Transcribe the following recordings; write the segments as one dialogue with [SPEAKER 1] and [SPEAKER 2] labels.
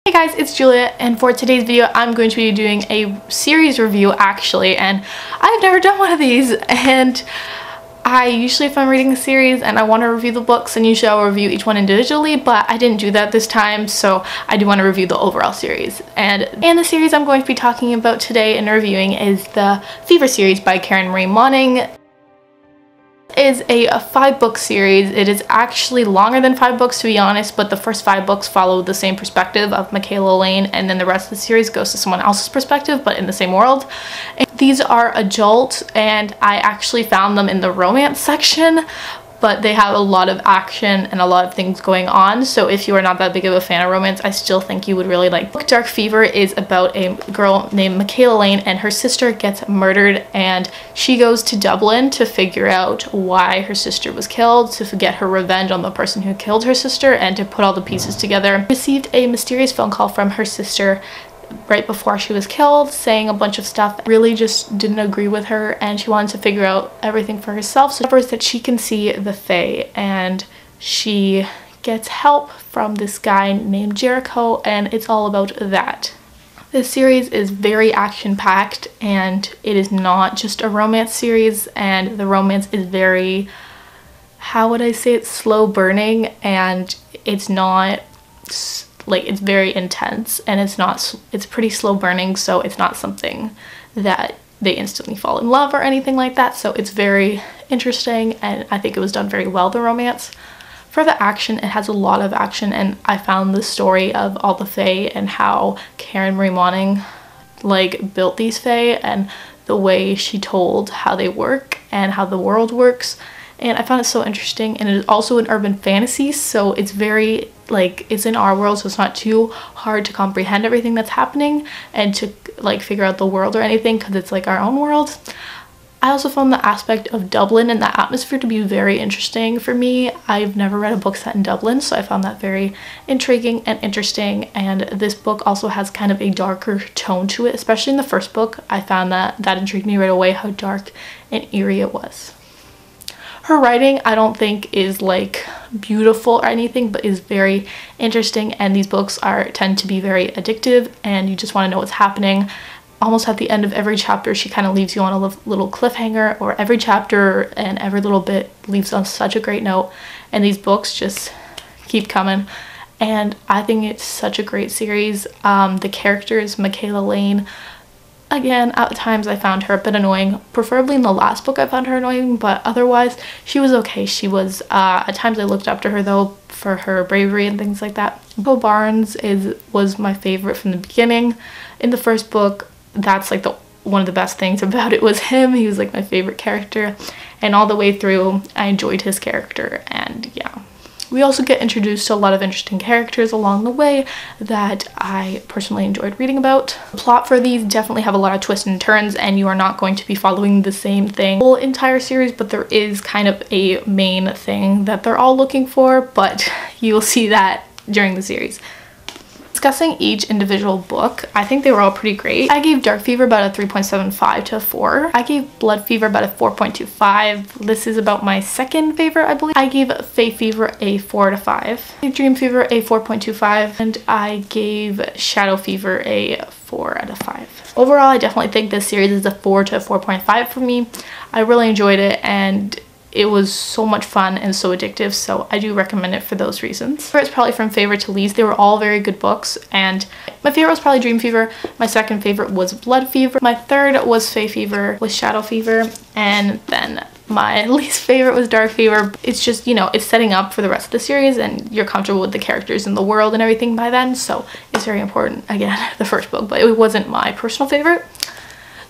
[SPEAKER 1] Hey guys, it's Julia, and for today's video I'm going to be doing a series review actually, and I've never done one of these, and I usually, if I'm reading a series and I want to review the books, and usually I'll review each one individually, but I didn't do that this time, so I do want to review the overall series. And the series I'm going to be talking about today and reviewing is the Fever series by Karen Marie Moning. Is a 5-book series. It is actually longer than 5 books, to be honest, but the first 5 books follow the same perspective of Makayla Lane, and then the rest of the series goes to someone else's perspective but in the same world. And these are adult, and I actually found them in the romance section, but they have a lot of action and a lot of things going on, so if you are not that big of a fan of romance, I still think you would really like. Book Dark Fever is about a girl named Makayla Lane, and her sister gets murdered, and she goes to Dublin to figure out why her sister was killed, to get her revenge on the person who killed her sister, and to put all the pieces together. Received a mysterious phone call from her sister right before she was killed, saying a bunch of stuff, really just didn't agree with her, and she wanted to figure out everything for herself. So discovers that she can see the Fae, and she gets help from this guy named Jericho, and it's all about that. This series is very action-packed, and it is not just a romance series, and the romance is very, how would I say it, slow burning, and it's not like, it's very intense, and it's pretty slow burning, so it's not something that they instantly fall in love or anything like that. So it's very interesting, and I think it was done very well, the romance. For the action, it has a lot of action, and I found the story of all the Fae and how Karen Marie Moning like built these Fae, and the way she told how they work and how the world works, and I found it so interesting. And it is also an urban fantasy, so it's very, like, it's in our world, so it's not too hard to comprehend everything that's happening and to like figure out the world or anything, because it's like our own world. I also found the aspect of Dublin and the atmosphere to be very interesting for me. I've never read a book set in Dublin, so I found that very intriguing and interesting, and this book also has kind of a darker tone to it, especially in the first book. I found that intrigued me right away, how dark and eerie it was. Her writing, I don't think is like beautiful or anything, but is very interesting, and these books tend to be very addictive, and you just want to know what's happening. Almost at the end of every chapter, she kind of leaves you on a little cliffhanger, or every chapter and every little bit leaves on such a great note, and these books just keep coming, and I think it's such a great series. The characters, Makayla Lane, again, at times I found her a bit annoying. Preferably in the last book I found her annoying, but otherwise she was okay. She was, at times I looked up to her though for her bravery and things like that. Bo Barnes was my favorite from the beginning. In the first book, that's like one of the best things about it was him. He was like my favorite character, and all the way through I enjoyed his character, and yeah. We also get introduced to a lot of interesting characters along the way that I personally enjoyed reading about. The plot for these definitely have a lot of twists and turns, and you are not going to be following the same thing the whole entire series, but there is kind of a main thing that they're all looking for, but you will see that during the series. Discussing each individual book, I think they were all pretty great. I gave Dark Fever about a 3.75 to a 4. I gave Blood Fever about a 4.25. This is about my second favorite, I believe. I gave Fae Fever a 4 out of 5. I gave Dream Fever a 4.25, and I gave Shadow Fever a 4 out of 5. Overall, I definitely think this series is a 4 to a 4.5 for me. I really enjoyed it, and it was so much fun and so addictive, so I do recommend it for those reasons. It's probably from favorite to least. They were all very good books, and my favorite was probably Dream Fever. My second favorite was Blood Fever. My third was Fae Fever with Shadow Fever, and then my least favorite was Dark Fever. It's just, you know, it's setting up for the rest of the series, and you're comfortable with the characters and the world and everything by then, so it's very important. Again, the first book, but it wasn't my personal favorite.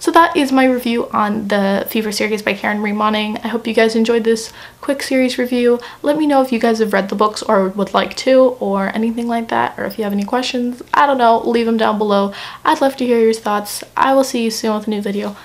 [SPEAKER 1] So that is my review on the Fever series by Karen Marie Moning. I hope you guys enjoyed this quick series review. Let me know if you guys have read the books or would like to, or anything like that, or if you have any questions. I don't know, leave them down below. I'd love to hear your thoughts. I will see you soon with a new video.